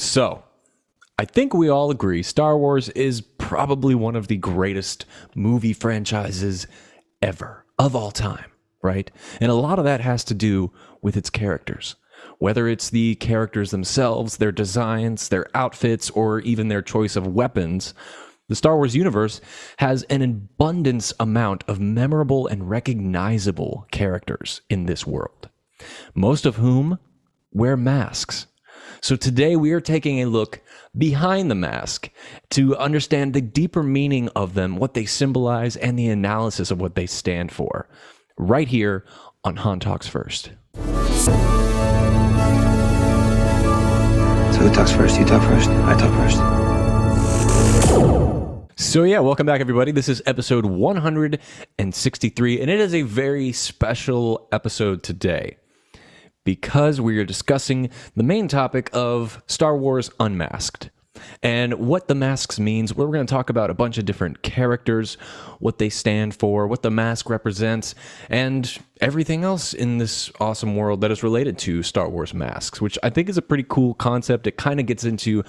So, I think we all agree Star Wars is probably one of the greatest movie franchises ever, of all time, right? And a lot of that has to do with its characters. Whether it's the characters themselves, their designs, their outfits, or even their choice of weapons, the Star Wars universe has an abundance amount of memorable and recognizable characters in this world, most of whom wear masks. So today we are taking a look behind the mask to understand the deeper meaning of them, what they symbolize, and the analysis of what they stand for, right here on Han Talks First. So who talks first? You talk first? I talk first. So yeah, welcome back everybody. This is episode 163, and it is a very special episode today because we are discussing the main topic of Star Wars Unmasked and what the masks means. We're going to talk about a bunch of different characters, what they stand for, what the mask represents, and everything else in this awesome world that is related to Star Wars masks, which I think is a pretty cool concept. It kind of gets into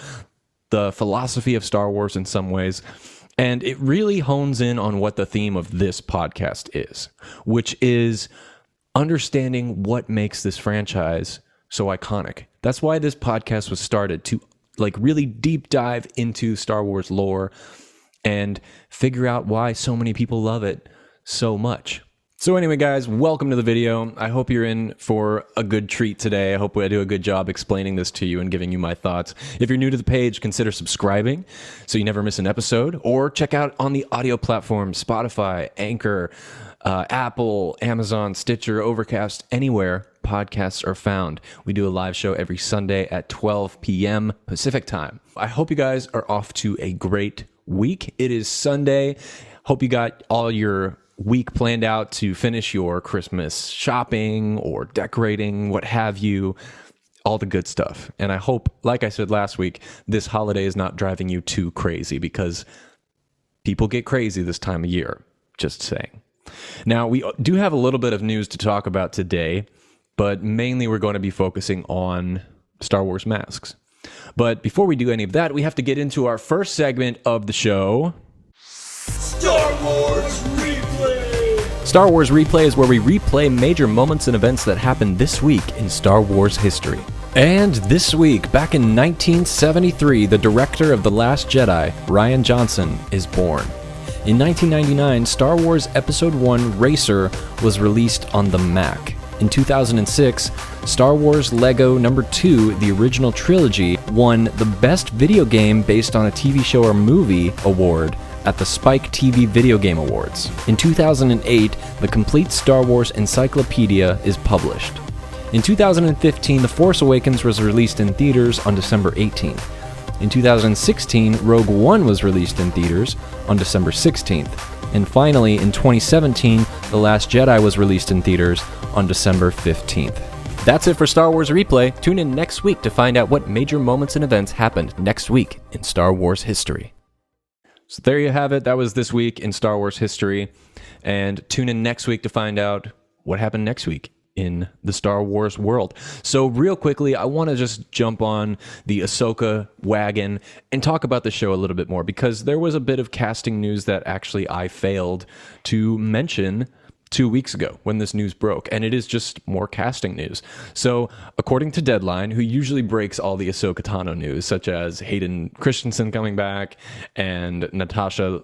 the philosophy of Star Wars in some ways, and it really hones in on what the theme of this podcast is, which is understanding what makes this franchise so iconic. That's why this podcast was started, to really deep dive into Star Wars lore and figure out why so many people love it so much. So anyway, guys, welcome to the video. I hope you're in for a good treat today. I hope I do a good job explaining this to you and giving you my thoughts. If you're new to the page, consider subscribing so you never miss an episode, or check out on the audio platforms, Spotify, Anchor, Apple, Amazon, Stitcher, Overcast, anywhere podcasts are found. We do a live show every Sunday at 12 p.m. Pacific time. I hope you guys are off to a great week. It is Sunday. Hope you got all your week planned out to finish your Christmas shopping or decorating, what have you, all the good stuff. And I hope, like I said last week, this holiday is not driving you too crazy, because people get crazy this time of year. Just saying. Now, we do have a little bit of news to talk about today, but mainly we're going to be focusing on Star Wars masks. But before we do any of that, we have to get into our first segment of the show. Star Wars Replay! Star Wars Replay is where we replay major moments and events that happened this week in Star Wars history. And this week, back in 1973, the director of The Last Jedi, Rian Johnson, is born. In 1999, Star Wars Episode 1 Racer was released on the Mac. In 2006, Star Wars Lego No. 2, the original trilogy, won the Best Video Game Based on a TV Show or Movie award at the Spike TV Video Game Awards. In 2008, the complete Star Wars Encyclopedia is published. In 2015, The Force Awakens was released in theaters on December 18th. In 2016, Rogue One was released in theaters on December 16th. And finally, in 2017, The Last Jedi was released in theaters on December 15th. That's it for Star Wars Replay. Tune in next week to find out what major moments and events happened next week in Star Wars history. So there you have it. That was this week in Star Wars history. And tune in next week to find out what happened next week in the Star Wars world. So real quickly, I want to just jump on the Ahsoka wagon and talk about the show a little bit more, because there was a bit of casting news that actually I failed to mention 2 weeks ago when this news broke, and it is just more casting news. So according to Deadline, who usually breaks all the Ahsoka Tano news, such as Hayden Christensen coming back and Natasha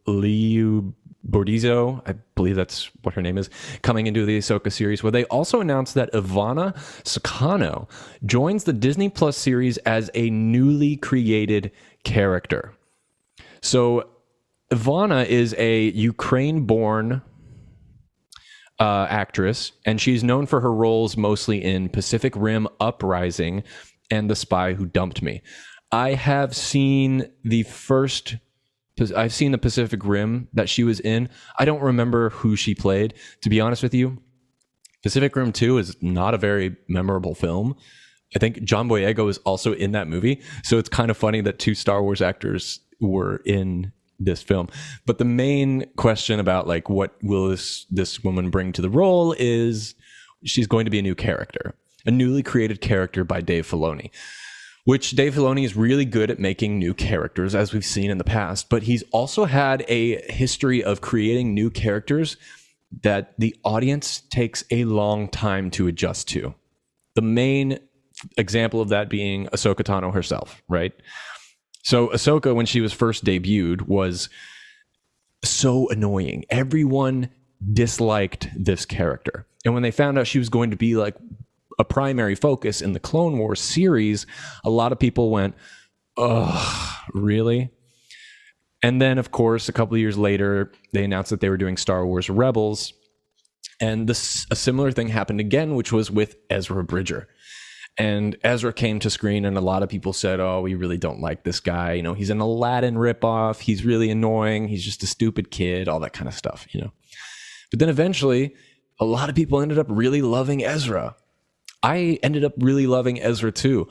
Liu Bordizzo, I believe that's what her name is, coming into the Ahsoka series, where they also announced that Ivana Sakano joins the Disney Plus series as a newly created character. So Ivana is a Ukraine-born actress, and she's known for her roles mostly in Pacific Rim Uprising and The Spy Who Dumped Me. I've seen the Pacific Rim that she was in. I don't remember who she played, to be honest with you. Pacific Rim 2 is not a very memorable film. I think John Boyega was also in that movie, so it's kind of funny that two Star Wars actors were in this film. But the main question about what will this woman bring to the role is she's going to be a new character, a newly created character by Dave Filoni. which Dave Filoni is really good at making new characters, as we've seen in the past, but he's also had a history of creating new characters that the audience takes a long time to adjust to. The main example of that being Ahsoka Tano herself, right? So Ahsoka, when she was first debuted, was so annoying. Everyone disliked this character. And when they found out she was going to be like a primary focus in the Clone Wars series, a lot of people went, "Ugh, really?" And then, of course, a couple of years later, they announced that they were doing Star Wars Rebels. And a similar thing happened again, which was with Ezra Bridger. And Ezra came to screen, and a lot of people said, "Oh, we really don't like this guy. You know, he's an Aladdin ripoff. He's really annoying. He's just a stupid kid," all that kind of stuff, you know. But then eventually, a lot of people ended up really loving Ezra. I ended up really loving Ezra too.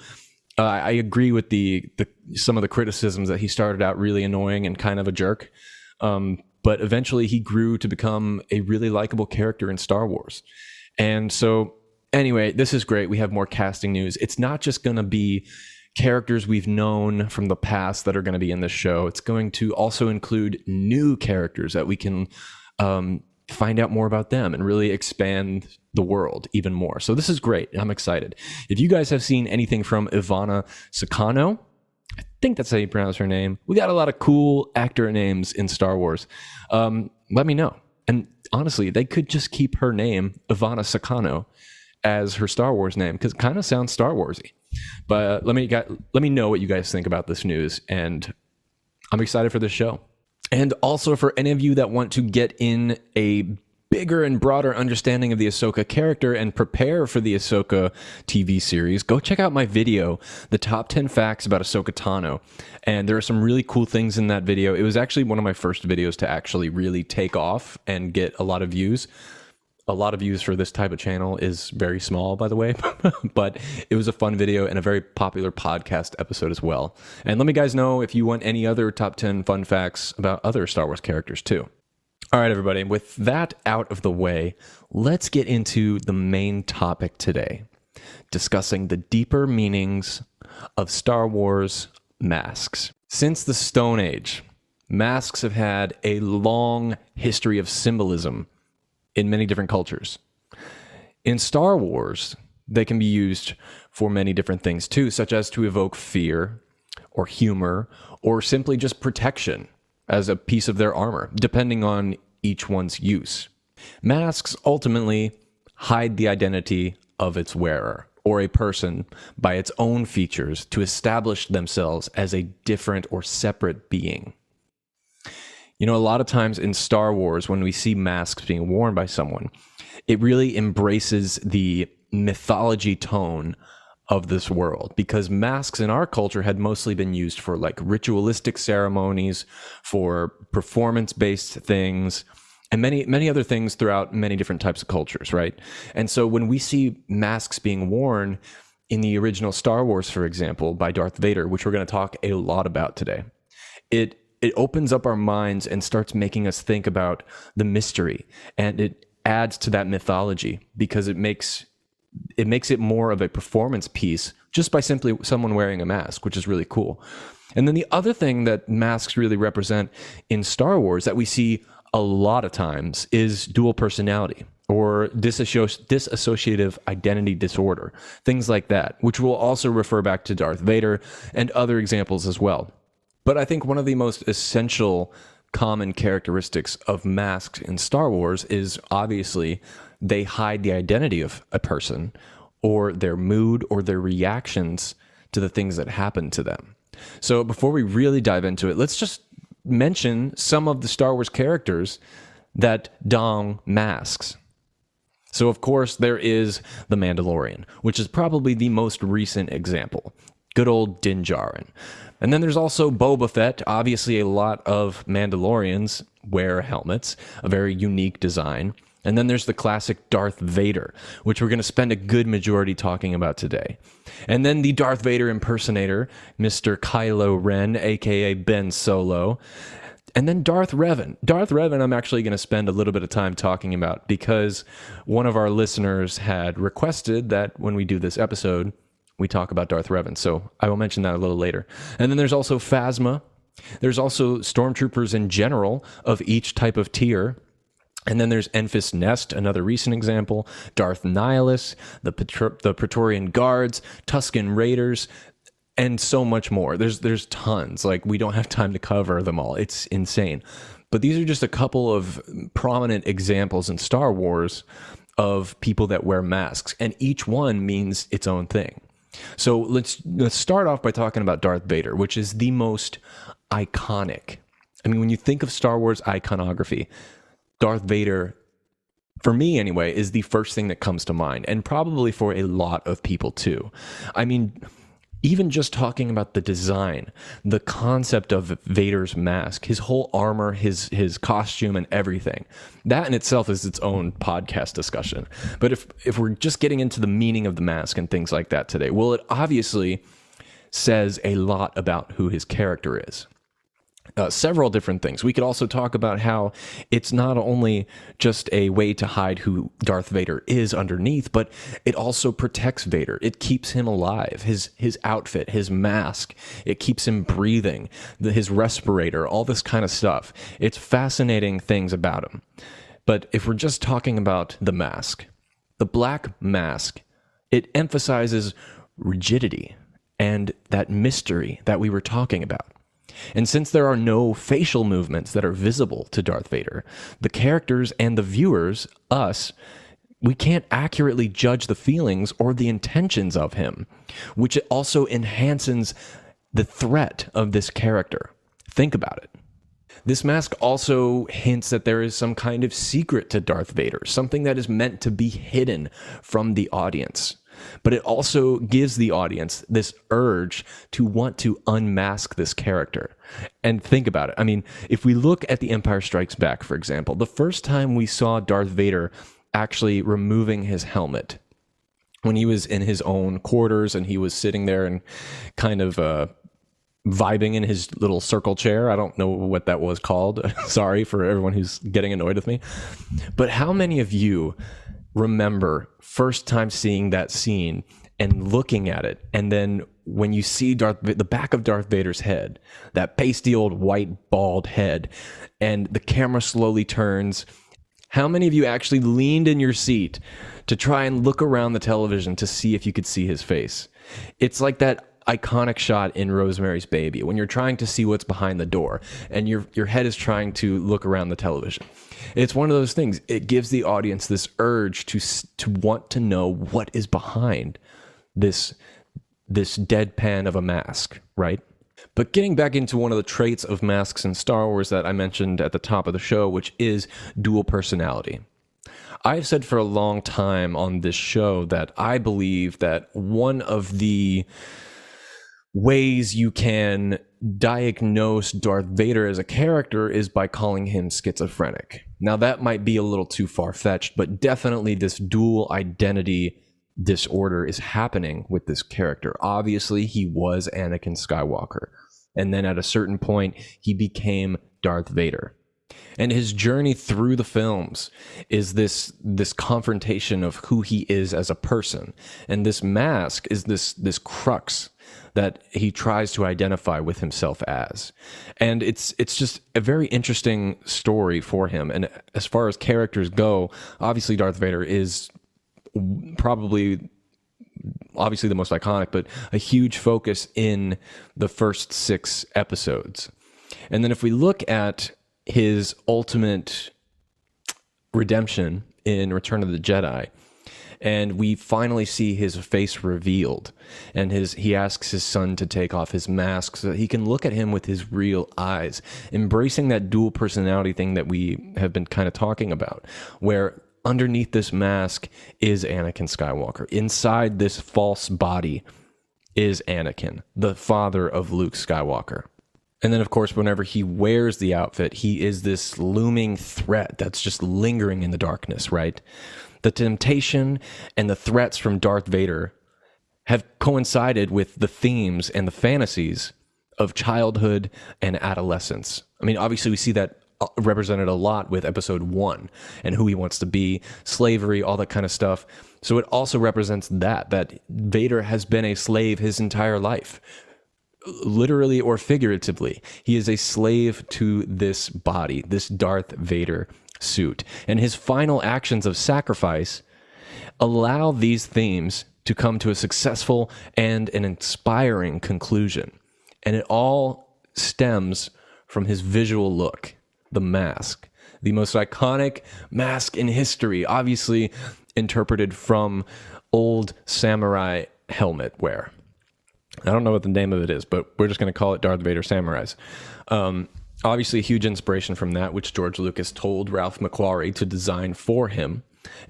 I agree with the some of the criticisms that he started out really annoying and kind of a jerk. But eventually he grew to become a really likable character in Star Wars. And so anyway, this is great. We have more casting news. It's not just going to be characters we've known from the past that are going to be in this show. It's going to also include new characters that we can find out more about them and really expand the world even more. So this is great. I'm excited. If you guys have seen anything from Ivana Sakano, I think that's how you pronounce her name. We got a lot of cool actor names in Star Wars. Let me know. And honestly, they could just keep her name, Ivana Sakano, as her Star Wars name, because it kind of sounds Star Warsy. But let me know what you guys think about this news, and I'm excited for this show. And also for any of you that want to get in a bigger and broader understanding of the Ahsoka character and prepare for the Ahsoka TV series, go check out my video, The Top 10 Facts About Ahsoka Tano. And there are some really cool things in that video. It was actually one of my first videos to actually really take off and get a lot of views. A lot of views for this type of channel is very small, by the way, but it was a fun video and a very popular podcast episode as well. And let me guys know if you want any other top 10 fun facts about other Star Wars characters too. All right, everybody, with that out of the way, let's get into the main topic today, discussing the deeper meanings of Star Wars masks. Since the Stone Age, masks have had a long history of symbolism in many different cultures. In Star Wars, they can be used for many different things too, such as to evoke fear or humor or simply just protection as a piece of their armor, depending on each one's use. Masks ultimately hide the identity of its wearer or a person by its own features to establish themselves as a different or separate being. You know, a lot of times in Star Wars, when we see masks being worn by someone, it really embraces the mythology tone of this world, because masks in our culture had mostly been used for like ritualistic ceremonies, for performance-based things, and many other things throughout many different types of cultures, right? And so when we see masks being worn in the original Star Wars, for example, by Darth Vader, which we're going to talk a lot about today, it opens up our minds and starts making us think about the mystery, and it adds to that mythology because it makes it more of a performance piece just by simply someone wearing a mask, which is really cool. And then the other thing that masks really represent in Star Wars that we see a lot of times is dual personality or dissociative identity disorder, things like that, which will also refer back to Darth Vader and other examples as well. But I think one of the most essential common characteristics of masks in Star Wars is obviously they hide the identity of a person or their mood or their reactions to the things that happen to them. So before we really dive into it, let's just mention some of the Star Wars characters that don masks. So of course there is the Mandalorian, which is probably the most recent example. Good old Dinjarin. And then there's also Boba Fett. Obviously, a lot of Mandalorians wear helmets, a very unique design. And then there's the classic Darth Vader, which we're going to spend a good majority talking about today. And then the Darth Vader impersonator, Mr. Kylo Ren, aka Ben Solo. And then Darth Revan. Darth Revan I'm actually going to spend a little bit of time talking about because one of our listeners had requested that when we do this episode, we talk about Darth Revan. So I will mention that a little later. And then there's also Phasma. There's also stormtroopers in general of each type of tier. And then there's Enfys Nest, another recent example, Darth Nihilus, the Praetorian Guards, Tusken Raiders, and so much more. There's tons. Like, we don't have time to cover them all. It's insane. But these are just a couple of prominent examples in Star Wars of people that wear masks, and each one means its own thing. So let's start off by talking about Darth Vader, which is the most iconic. I mean, when you think of Star Wars iconography, Darth Vader, for me anyway, is the first thing that comes to mind, and probably for a lot of people too. I mean, even just talking about the design, the concept of Vader's mask, his whole armor, his costume, and everything, that in itself is its own podcast discussion. But if we're just getting into the meaning of the mask and things like that today, well, it obviously says a lot about who his character is. Several different things. We could also talk about how it's not only just a way to hide who Darth Vader is underneath, but it also protects Vader. It keeps him alive. His outfit, his mask, it keeps him breathing, his respirator, all this kind of stuff. It's fascinating things about him. But if we're just talking about the mask, the black mask, it emphasizes rigidity and that mystery that we were talking about. And since there are no facial movements that are visible to Darth Vader, the characters and the viewers, us, we can't accurately judge the feelings or the intentions of him, which also enhances the threat of this character. Think about it. This mask also hints that there is some kind of secret to Darth Vader, something that is meant to be hidden from the audience. But it also gives the audience this urge to want to unmask this character. And think about it. I mean, if we look at The Empire Strikes Back, for example, the first time we saw Darth Vader actually removing his helmet, when he was in his own quarters and he was sitting there and kind of vibing in his little circle chair. I don't know what that was called. Sorry for everyone who's getting annoyed with me. But how many of you remember first time seeing that scene and looking at it, and then when you see the back of Darth Vader's head, that pasty old white bald head, and the camera slowly turns, how many of you actually leaned in your seat to try and look around the television to see if you could see his face? It's like that iconic shot in Rosemary's Baby when you're trying to see what's behind the door and your head is trying to look around the television. It's one of those things. It gives the audience this urge to want to know what is behind this deadpan of a mask, right? But getting back into one of the traits of masks in Star Wars that I mentioned at the top of the show, which is dual personality. I've said for a long time on this show that I believe that one of the ways you can diagnose Darth Vader as a character is by calling him schizophrenic. Now, that might be a little too far-fetched, but definitely this dual identity disorder is happening with this character. Obviously, he was Anakin Skywalker, and then at a certain point, he became Darth Vader. And his journey through the films is this confrontation of who he is as a person. And this mask is this crux that he tries to identify with himself as. And it's just a very interesting story for him. And as far as characters go, obviously Darth Vader is probably obviously the most iconic, but a huge focus in the first 6 episodes. And then if we look at his ultimate redemption in Return of the Jedi, and we finally see his face revealed, and he asks his son to take off his mask so that he can look at him with his real eyes, embracing that dual personality thing that we have been kind of talking about, where underneath this mask is Anakin Skywalker. Inside this false body is Anakin, the father of Luke Skywalker. And then, of course, whenever he wears the outfit, he is this looming threat that's just lingering in the darkness, right? The temptation and the threats from Darth Vader have coincided with the themes and the fantasies of childhood and adolescence. I mean, obviously, we see that represented a lot with episode 1 and who he wants to be, slavery, all that kind of stuff. So it also represents that Vader has been a slave his entire life, literally or figuratively. He is a slave to this body, this Darth Vader suit. And his final actions of sacrifice allow these themes to come to a successful and an inspiring conclusion. And it all stems from his visual look, the mask, the most iconic mask in history, obviously interpreted from old samurai helmet wear. I don't know what the name of it is, but we're just going to call it Darth Vader Samurais. Obviously, a huge inspiration from that, which George Lucas told Ralph McQuarrie to design for him,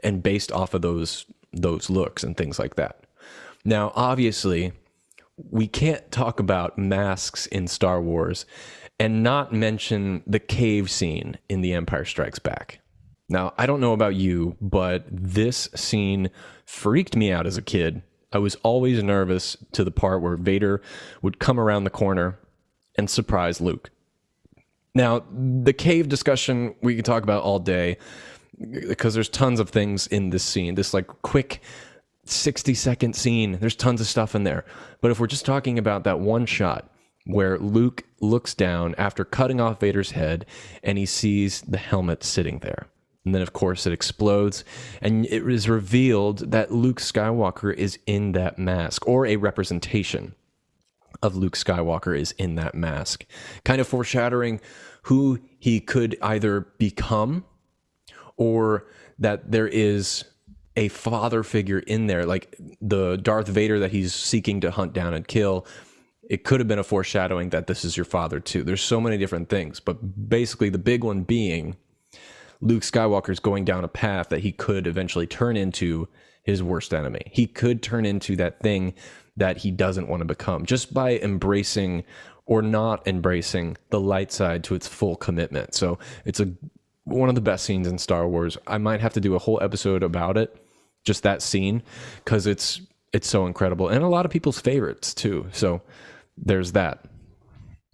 and based off of those looks and things like that. Now, obviously, we can't talk about masks in Star Wars and not mention the cave scene in The Empire Strikes Back. Now, I don't know about you, but this scene freaked me out as a kid. I was always nervous to the part where Vader would come around the corner and surprise Luke. Now, the cave discussion we could talk about all day because there's tons of things in this scene, this like quick 60-second scene. There's tons of stuff in there. But if we're just talking about that one shot where Luke looks down after cutting off Vader's head and he sees the helmet sitting there. And then, of course, it explodes, and it is revealed that Luke Skywalker is in that mask, or a representation of Luke Skywalker is in that mask, kind of foreshadowing who he could either become, or that there is a father figure in there, like the Darth Vader that he's seeking to hunt down and kill. It could have been a foreshadowing that this is your father, too. There's so many different things, but basically the big one being Luke Skywalker's going down a path that he could eventually turn into his worst enemy. He could turn into that thing that he doesn't want to become just by embracing or not embracing the light side to its full commitment. So it's one of the best scenes in Star Wars. I might have to do a whole episode about it, just that scene, because it's so incredible. And a lot of people's favorites too. So there's that.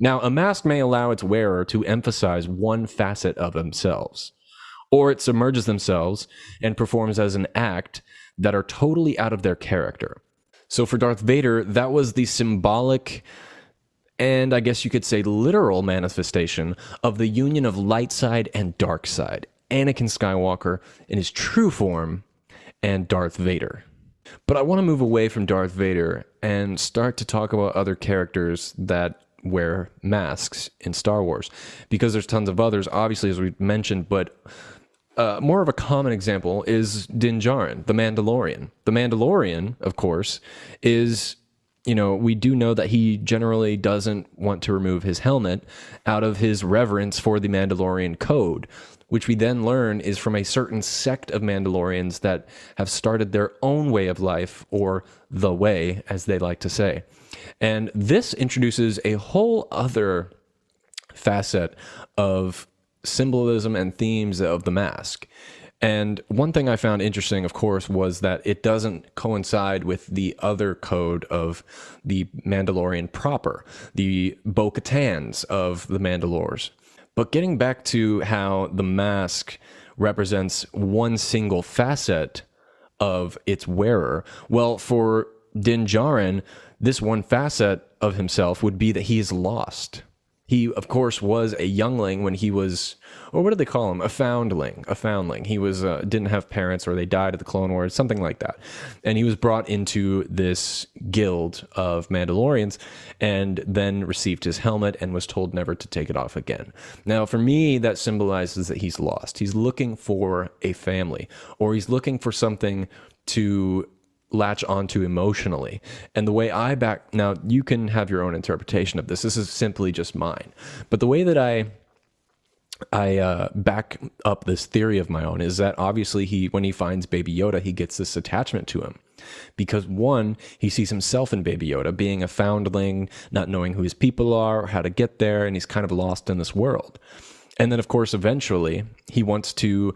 Now, a mask may allow its wearer to emphasize one facet of themselves, or it submerges themselves and performs as an act that are totally out of their character. So for Darth Vader, that was the symbolic and I guess you could say literal manifestation of the union of light side and dark side, Anakin Skywalker in his true form and Darth Vader. But I want to move away from Darth Vader and start to talk about other characters that wear masks in Star Wars, because there's tons of others, obviously, as we mentioned, but more of a common example is Dinjarin, the Mandalorian. The Mandalorian, of course, is, we do know that he generally doesn't want to remove his helmet out of his reverence for the Mandalorian code, which we then learn is from a certain sect of Mandalorians that have started their own way of life, or the way, as they like to say. And this introduces a whole other facet of symbolism and themes of the mask. And one thing I found interesting, of course, was that it doesn't coincide with the other code of the Mandalorian proper, the Bo-Katans of the Mandalores. But getting back to how the mask represents one single facet of its wearer, well, for Dinjarin, this one facet of himself would be that he is lost. He, of course, was a youngling when he was, or what did they call him? A foundling. He was didn't have parents, or they died at the Clone Wars, something like that. And he was brought into this guild of Mandalorians, and then received his helmet and was told never to take it off again. Now, for me, that symbolizes that he's lost. He's looking for a family, or he's looking for something to latch onto emotionally. And the way now you can have your own interpretation of this. This is simply just mine. But the way that I back up this theory of my own is that obviously when he finds Baby Yoda, he gets this attachment to him. Because one, he sees himself in Baby Yoda, being a foundling, not knowing who his people are or how to get there, and he's kind of lost in this world. And then, of course, eventually, he wants to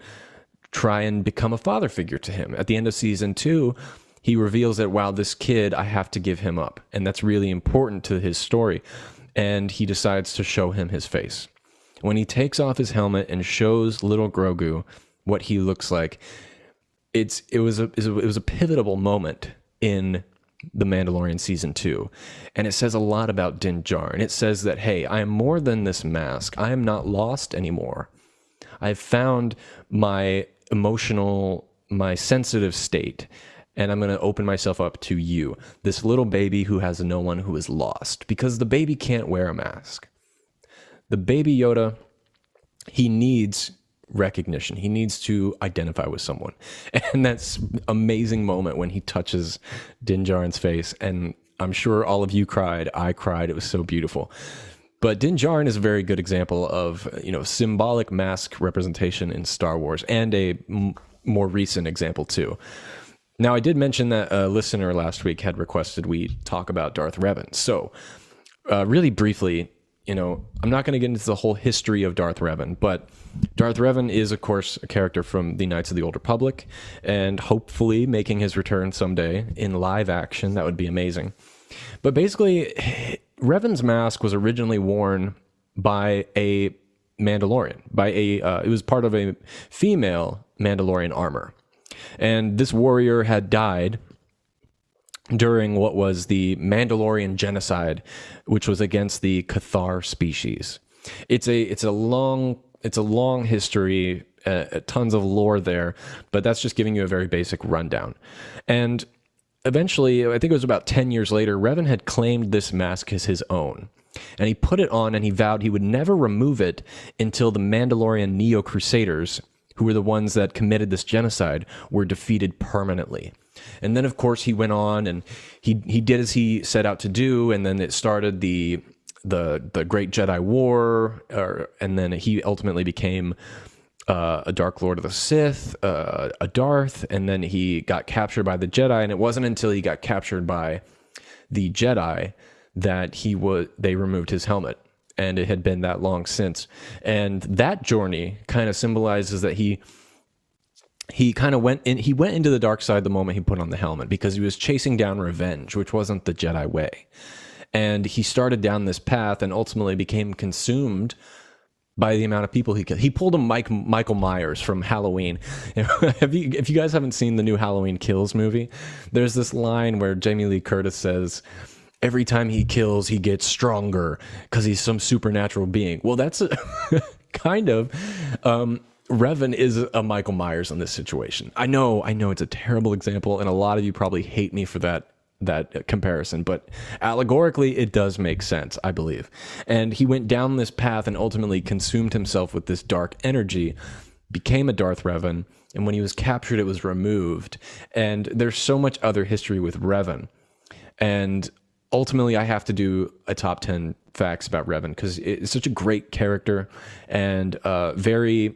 try and become a father figure to him. At the end of season 2, he reveals that, wow, this kid, I have to give him up. And that's really important to his story. And he decides to show him his face. when he takes off his helmet and shows little Grogu what he looks like, it was a pivotal moment in The Mandalorian Season 2. And it says a lot about Din Djarin. It says that, hey, I am more than this mask. I am not lost anymore. I've found my emotional, my sensitive state, and I'm going to open myself up to you, this little baby who has no one, who is lost, because the baby can't wear a mask. The baby Yoda, he needs recognition. He needs to identify with someone. And that's amazing moment when he touches Din Djarin's face. And I'm sure all of you cried. I cried. It was so beautiful. But Din Djarin is a very good example of, symbolic mask representation in Star Wars, and a more recent example too. Now, I did mention that a listener last week had requested we talk about Darth Revan. So, really briefly, I'm not going to get into the whole history of Darth Revan, but Darth Revan is, of course, a character from the Knights of the Old Republic, and hopefully making his return someday in live action. That would be amazing. But basically, Revan's mask was originally worn by a Mandalorian, it was part of a female Mandalorian armor. And this warrior had died during what was the Mandalorian genocide, which was against the Cathar species. It's a long history, tons of lore there, but that's just giving you a very basic rundown. And eventually, I think it was about 10 years later, Revan had claimed this mask as his own. And he put it on, and he vowed he would never remove it until the Mandalorian Neo-Crusaders, who were the ones that committed this genocide, were defeated permanently. And then, of course, he went on and he did as he set out to do, and then it started the Great Jedi War, and then he ultimately became a Dark Lord of the Sith, a Darth, and then he got captured by the Jedi. And it wasn't until he got captured by the Jedi that they removed his helmet. And it had been that long since. And that journey kind of symbolizes that he kind of went into the dark side the moment he put on the helmet, because he was chasing down revenge, which wasn't the Jedi way. And he started down this path and ultimately became consumed by the amount of people he killed. He pulled a Michael Myers from Halloween. If you guys haven't seen the new Halloween Kills movie, there's this line where Jamie Lee Curtis says, every time he kills, he gets stronger because he's some supernatural being. Well, that's kind of... Revan is a Michael Myers in this situation. I know it's a terrible example, and a lot of you probably hate me for that comparison, but allegorically it does make sense, I believe. And he went down this path and ultimately consumed himself with this dark energy, became a Darth Revan, and when he was captured, it was removed. And there's so much other history with Revan. And ultimately, I have to do a top 10 facts about Revan, because it's such a great character and very,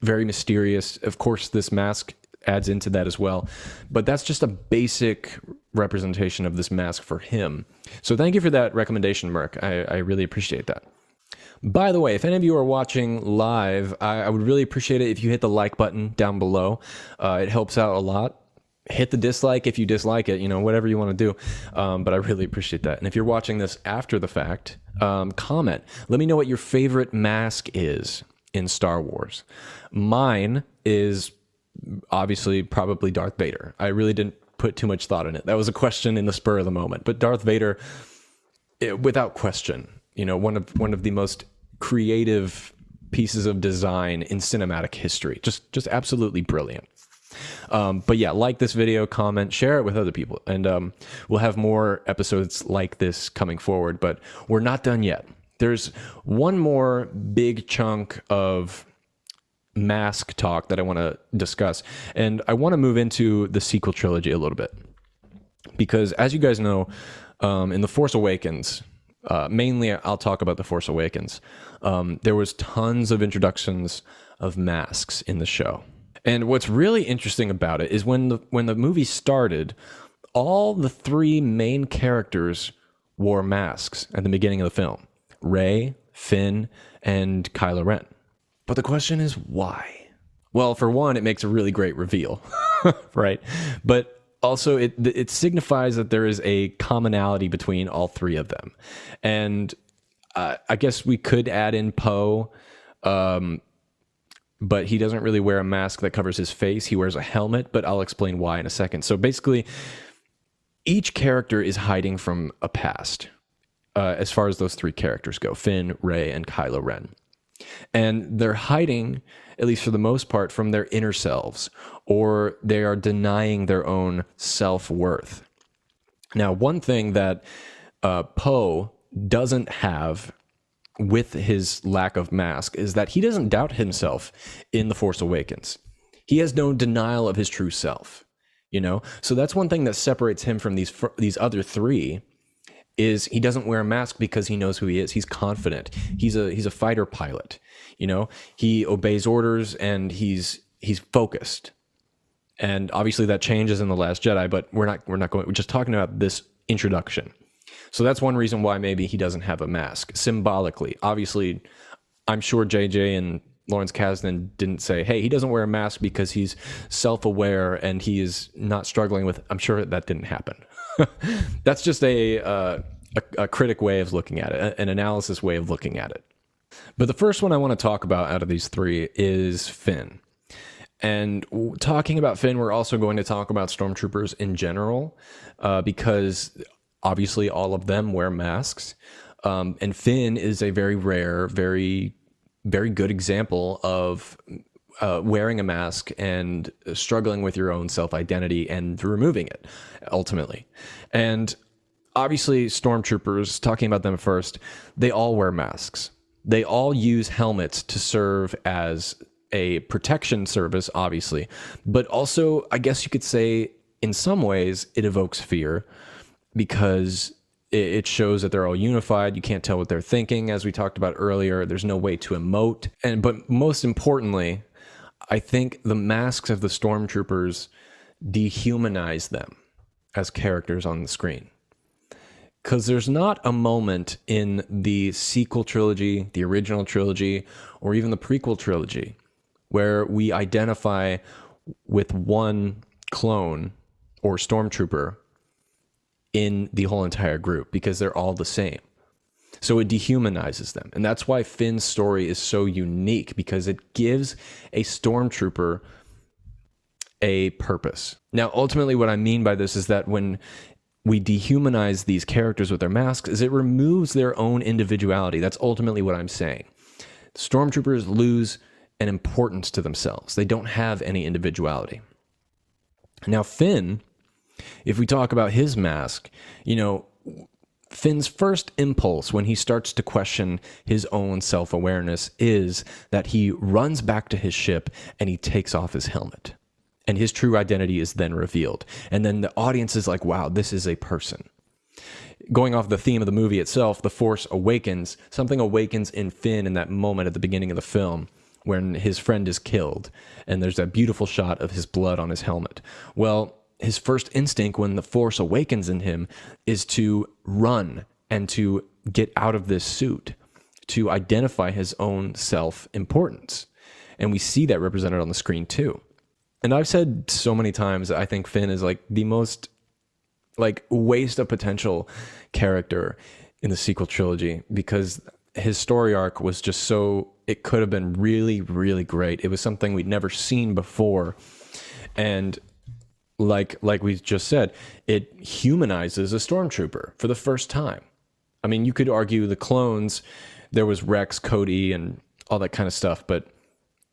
very mysterious. Of course, this mask adds into that as well, but that's just a basic representation of this mask for him. So thank you for that recommendation, Merc. I really appreciate that. By the way, if any of you are watching live, I would really appreciate it if you hit the like button down below. It helps out a lot. Hit the dislike if you dislike it, whatever you want to do. But I really appreciate that. And if you're watching this after the fact, comment. Let me know what your favorite mask is in Star Wars. Mine is obviously probably Darth Vader. I really didn't put too much thought in it. That was a question in the spur of the moment. But Darth Vader, without question, one of the most creative pieces of design in cinematic history. Just absolutely brilliant. But yeah, like this video, comment, share it with other people, and we'll have more episodes like this coming forward, but we're not done yet. There's one more big chunk of mask talk that I want to discuss, and I want to move into the sequel trilogy a little bit, because as you guys know, in The Force Awakens, mainly I'll talk about The Force Awakens, there was tons of introductions of masks in the show. And what's really interesting about it is when the movie started, all the three main characters wore masks at the beginning of the film. Rey, Finn, and Kylo Ren. But the question is, why? Well, for one, it makes a really great reveal, right? But also, it signifies that there is a commonality between all three of them. And I guess we could add in Poe, but he doesn't really wear a mask that covers his face. He wears a helmet, but I'll explain why in a second. So basically, each character is hiding from a past, as far as those three characters go: Finn, Rey, and Kylo Ren. And they're hiding, at least for the most part, from their inner selves, or they are denying their own self-worth. Now, one thing that Poe doesn't have with his lack of mask is that he doesn't doubt himself in The Force Awakens. He has no denial of his true self, you know? So that's one thing that separates him from these other three, is he doesn't wear a mask because he knows who he is. He's confident. He's a fighter pilot, you know? He obeys orders and he's focused. And obviously that changes in The Last Jedi, but we're just talking about this introduction. So that's one reason why maybe he doesn't have a mask, symbolically. Obviously, I'm sure JJ and Lawrence Kasdan didn't say, hey, he doesn't wear a mask because he's self-aware and he is not struggling with... I'm sure that didn't happen. That's just a critic way of looking at it, an analysis way of looking at it. But the first one I want to talk about out of these three is Finn. And talking about Finn, we're also going to talk about stormtroopers in general, because obviously all of them wear masks. And Finn is a very rare, very, very good example of wearing a mask and struggling with your own self-identity and removing it, ultimately. And obviously stormtroopers, talking about them first, they all wear masks. They all use helmets to serve as a protection service, obviously, but also, I guess you could say, in some ways, it evokes fear because it shows that they're all unified. You can't tell what they're thinking, as we talked about earlier. There's no way to emote. But most importantly, I think the masks of the stormtroopers dehumanize them as characters on the screen. Because there's not a moment in the sequel trilogy, the original trilogy, or even the prequel trilogy where we identify with one clone or stormtrooper in the whole entire group, because they're all the same. So it dehumanizes them. And that's why Finn's story is so unique, because it gives a stormtrooper a purpose. Now, ultimately, what I mean by this is that when we dehumanize these characters with their masks, is it removes their own individuality. That's ultimately what I'm saying. Stormtroopers lose an importance to themselves. They don't have any individuality. Now, Finn, if we talk about his mask, you know, Finn's first impulse when he starts to question his own self-awareness is that he runs back to his ship and he takes off his helmet. And his true identity is then revealed. And then the audience is like, wow, this is a person. Going off the theme of the movie itself, The Force Awakens, something awakens in Finn in that moment at the beginning of the film when his friend is killed. And there's that beautiful shot of his blood on his helmet. Well, his first instinct when the Force awakens in him is to run and to get out of this suit, to identify his own self-importance. And we see that represented on the screen too. And I've said so many times, I think Finn is like the most like waste of potential character in the sequel trilogy, because his story arc was just so, it could have been really, really great. It was something we'd never seen before. And like we just said, it humanizes a stormtrooper for the first time. I mean, you could argue the clones, there was Rex, Cody, and all that kind of stuff, but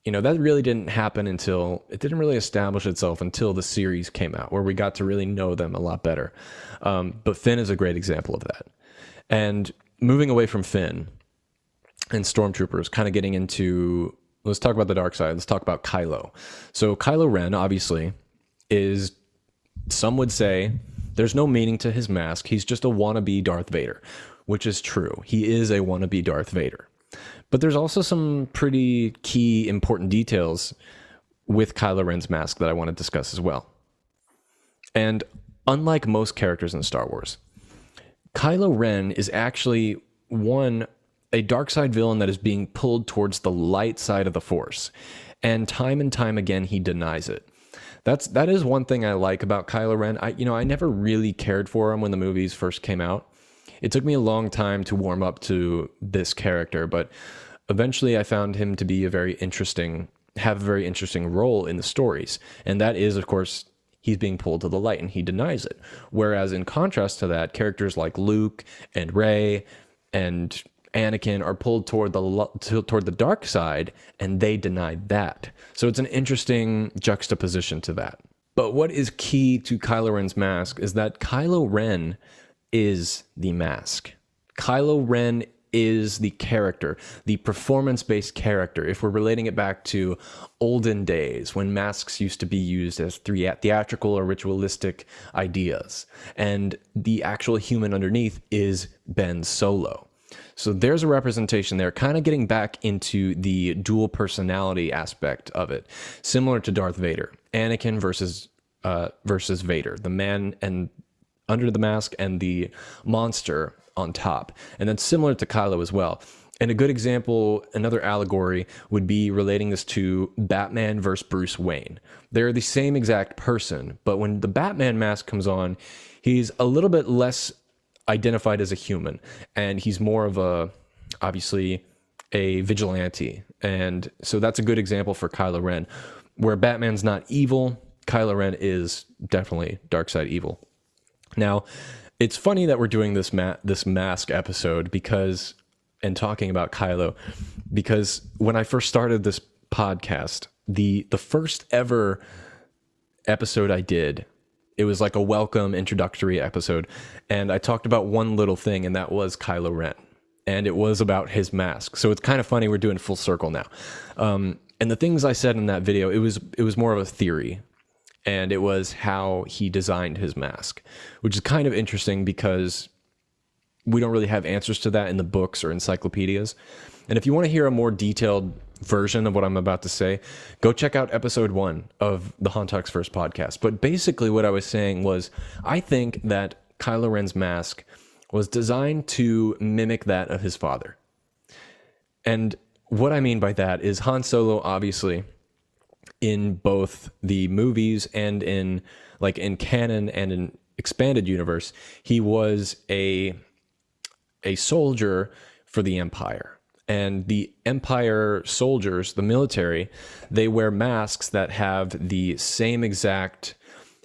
you know, that really didn't happen until, it didn't really establish itself until the series came out, where we got to really know them a lot better. But Finn is a great example of that. And moving away from Finn and stormtroopers, kind of getting into, let's talk about the dark side. Let's talk about Kylo. So Kylo Ren, obviously, is, some would say, there's no meaning to his mask. He's just a wannabe Darth Vader, which is true. He is a wannabe Darth Vader. But there's also some pretty key important details with Kylo Ren's mask that I want to discuss as well. And unlike most characters in Star Wars, Kylo Ren is actually a dark side villain that is being pulled towards the light side of the Force. And time again, he denies it. That is one thing I like about Kylo Ren. I never really cared for him when the movies first came out. It took me a long time to warm up to this character, but eventually I found him to be have a very interesting role in the stories. And that is, of course, he's being pulled to the light and he denies it. Whereas in contrast to that, characters like Luke and Rey and Anakin are pulled toward the dark side, and they denied that. So it's an interesting juxtaposition to that. But what is key to Kylo Ren's mask is that Kylo Ren is the mask. Kylo Ren is the character, the performance-based character. If we're relating it back to olden days when masks used to be used as theatrical or ritualistic ideas, and the actual human underneath is Ben Solo. So there's a representation there, kind of getting back into the dual personality aspect of it, similar to Darth Vader, Anakin versus Vader, the man and under the mask and the monster on top, and then similar to Kylo as well. And a good example, another allegory, would be relating this to Batman versus Bruce Wayne. They're the same exact person, but when the Batman mask comes on, he's a little bit less identified as a human, and he's more of obviously a vigilante. And so that's a good example for Kylo Ren, where Batman's not evil, Kylo Ren is definitely dark side evil. Now, it's funny that we're doing this mask episode and talking about Kylo, because when I first started this podcast, the first ever episode I did, it was like a welcome introductory episode, and I talked about one little thing, and that was Kylo Ren, and it was about his mask. So it's kind of funny we're doing full circle now. And the things I said in that video, it was more of a theory, and it was how he designed his mask, which is kind of interesting because we don't really have answers to that in the books or encyclopedias. And if you want to hear a more detailed version of what I'm about to say, go check out episode 1 of the Han Talks First podcast. But basically what I was saying was, I think that Kylo Ren's mask was designed to mimic that of his father. And what I mean by that is Han Solo, obviously, in both the movies and in canon and in expanded universe, he was a soldier for the Empire. And the Empire soldiers, the military, they wear masks that have the same exact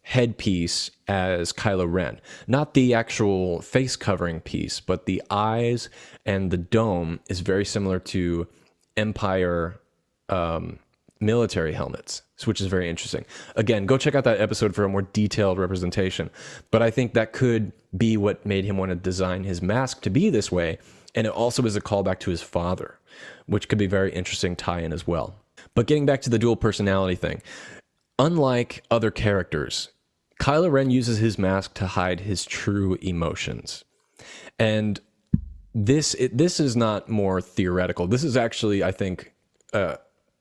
headpiece as Kylo Ren. Not the actual face covering piece, but the eyes and the dome is very similar to Empire military helmets, which is very interesting. Again, go check out that episode for a more detailed representation. But I think that could be what made him want to design his mask to be this way. And it also is a callback to his father, which could be very interesting tie-in as well. But getting back to the dual personality thing, unlike other characters, Kylo Ren uses his mask to hide his true emotions. And this is not more theoretical. This is actually, I think,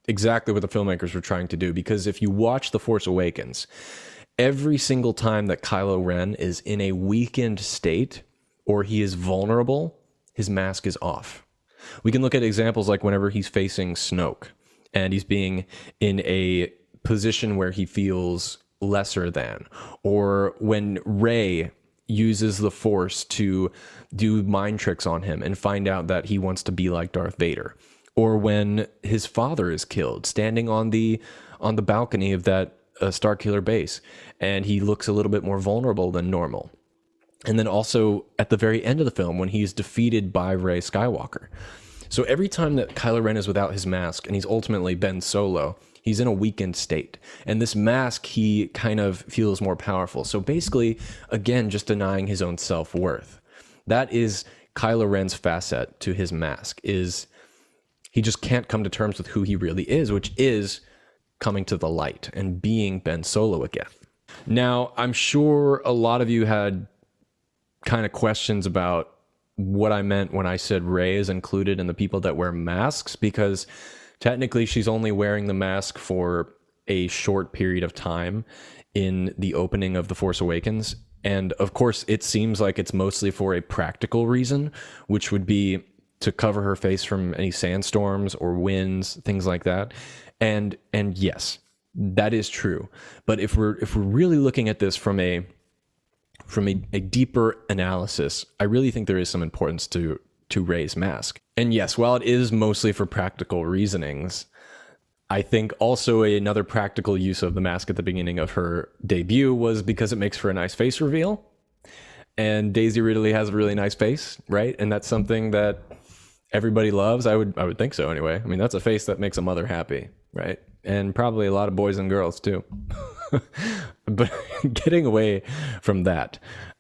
exactly what the filmmakers were trying to do. Because if you watch The Force Awakens, every single time that Kylo Ren is in a weakened state or he is vulnerable, his mask is off. We can look at examples like whenever he's facing Snoke and he's being in a position where he feels lesser than, or when Rey uses the Force to do mind tricks on him and find out that he wants to be like Darth Vader, or when his father is killed standing on the balcony of that Starkiller base and he looks a little bit more vulnerable than normal. And then also at the very end of the film when he's defeated by Rey Skywalker. So every time that Kylo Ren is without his mask and he's ultimately Ben Solo, he's in a weakened state. And this mask, he kind of feels more powerful. So basically, again, just denying his own self-worth. That is Kylo Ren's facet to his mask, is he just can't come to terms with who he really is, which is coming to the light and being Ben Solo again. Now, I'm sure a lot of you had kind of questions about what I meant when I said Rey is included in the people that wear masks, because technically she's only wearing the mask for a short period of time in the opening of The Force Awakens. And of course, it seems like it's mostly for a practical reason, which would be to cover her face from any sandstorms or winds, things like that. And yes, that is true. But if we're really looking at this from a from a deeper analysis, I really think there is some importance to Rey's mask. And yes, while it is mostly for practical reasonings, I think also another practical use of the mask at the beginning of her debut was because it makes for a nice face reveal. And Daisy Ridley has a really nice face, right? And that's something that everybody loves. I would think so anyway. I mean, that's a face that makes a mother happy, right? And probably a lot of boys and girls too. But getting away from that,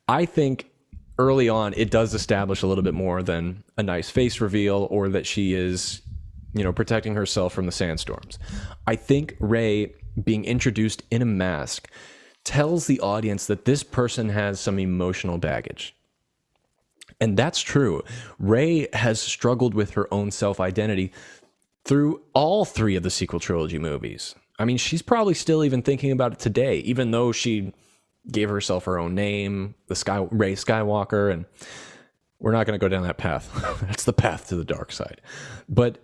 I think early on it does establish a little bit more than a nice face reveal or that she is, protecting herself from the sandstorms. I think Rey being introduced in a mask tells the audience that this person has some emotional baggage. And that's true. Rey has struggled with her own self-identity through all three of the sequel trilogy movies. I mean, she's probably still even thinking about it today, even though she gave herself her own name, Rey Skywalker, and we're not going to go down that path. That's the path to the dark side. But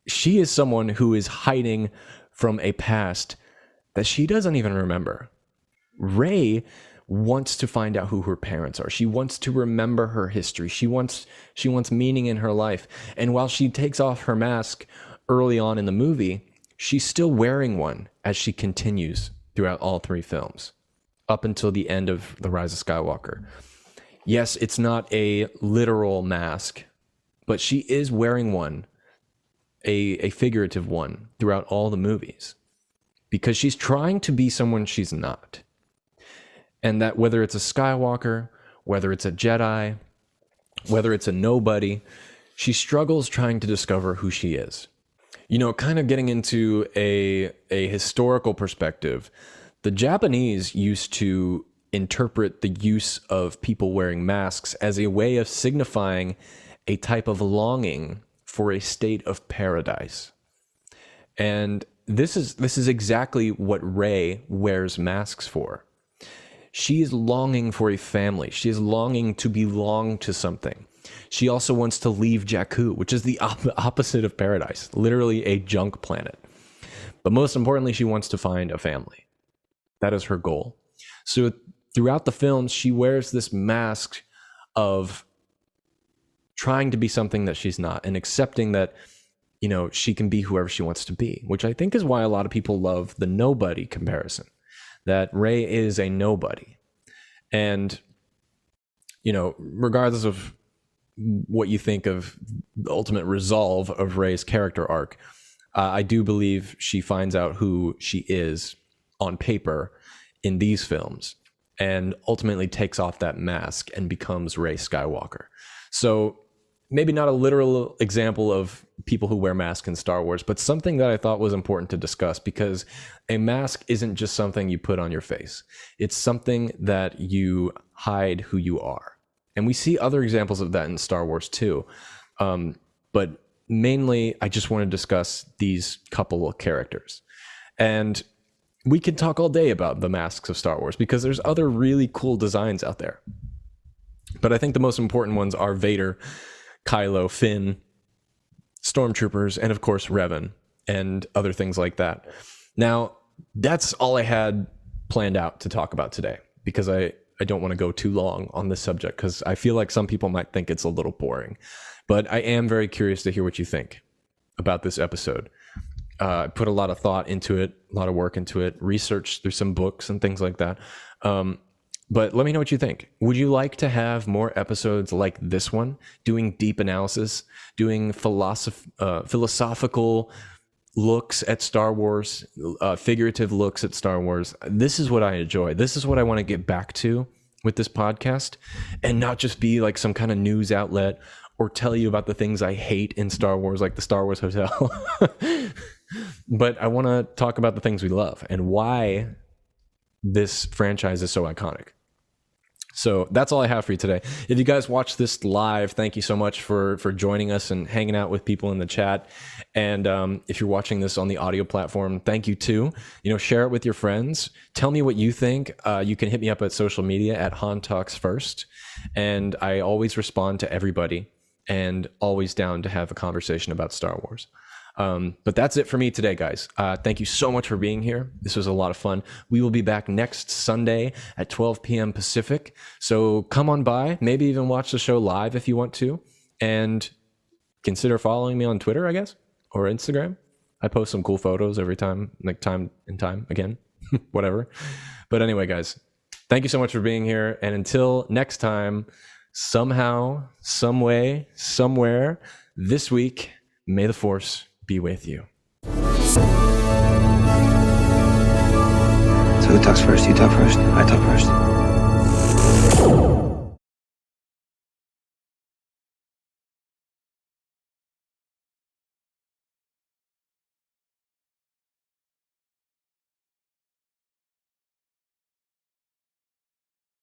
she is someone who is hiding from a past that she doesn't even remember. Rey wants to find out who her parents are. She wants to remember her history. She wants meaning in her life. And while she takes off her mask early on in the movie, she's still wearing one as she continues throughout all three films, up until the end of The Rise of Skywalker. Yes, it's not a literal mask, but she is wearing one, a figurative one, throughout all the movies, because she's trying to be someone she's not. And that whether it's a Skywalker, whether it's a Jedi, whether it's a nobody, she struggles trying to discover who she is. Kind of getting into a historical perspective, the Japanese used to interpret the use of people wearing masks as a way of signifying a type of longing for a state of paradise. And this is exactly what Rey wears masks for. She is longing for a family. She is longing to belong to something. She also wants to leave Jakku, which is the opposite of paradise, literally a junk planet. But most importantly, she wants to find a family. That is her goal. So throughout the films, she wears this mask of trying to be something that she's not and accepting that, she can be whoever she wants to be, which I think is why a lot of people love the nobody comparison, that Rey is a nobody. And, regardless of what you think of the ultimate resolve of Rey's character arc, I do believe she finds out who she is on paper in these films and ultimately takes off that mask and becomes Rey Skywalker. So maybe not a literal example of people who wear masks in Star Wars, but something that I thought was important to discuss, because a mask isn't just something you put on your face. It's something that you hide who you are. And we see other examples of that in Star Wars too. But mainly, I just want to discuss these couple of characters. And we could talk all day about the masks of Star Wars, because there's other really cool designs out there. But I think the most important ones are Vader, Kylo, Finn, Stormtroopers, and of course Revan, and other things like that. Now, that's all I had planned out to talk about today, because I don't want to go too long on this subject, because I feel like some people might think it's a little boring. But I am very curious to hear what you think about this episode. I put a lot of thought into it, a lot of work into it, research through some books and things like that. But let me know what you think. Would you like to have more episodes like this one, doing deep analysis, doing philosophical looks at Star Wars, figurative looks at Star Wars? This is what I enjoy. This is what I want to get back to with this podcast, and not just be like some kind of news outlet or tell you about the things I hate in Star Wars, like the Star Wars Hotel. But I want to talk about the things we love and why this franchise is so iconic. So that's all I have for you today. If you guys watch this live, thank you so much for joining us and hanging out with people in the chat. And if you're watching this on the audio platform, thank you too. Share it with your friends. Tell me what you think. You can hit me up at social media at Han Talks First. And I always respond to everybody and always down to have a conversation about Star Wars. But that's it for me today, guys. Thank you so much for being here. This was a lot of fun. We will be back next Sunday at 12 p.m. Pacific. So come on by, maybe even watch the show live if you want to, and consider following me on Twitter, I guess, or Instagram. I post some cool photos every time, like time and time again, whatever. But anyway, guys, thank you so much for being here. And until next time, somehow, some way, somewhere, this week, may the Force be with you. So who talks first? You talk first? I talk first.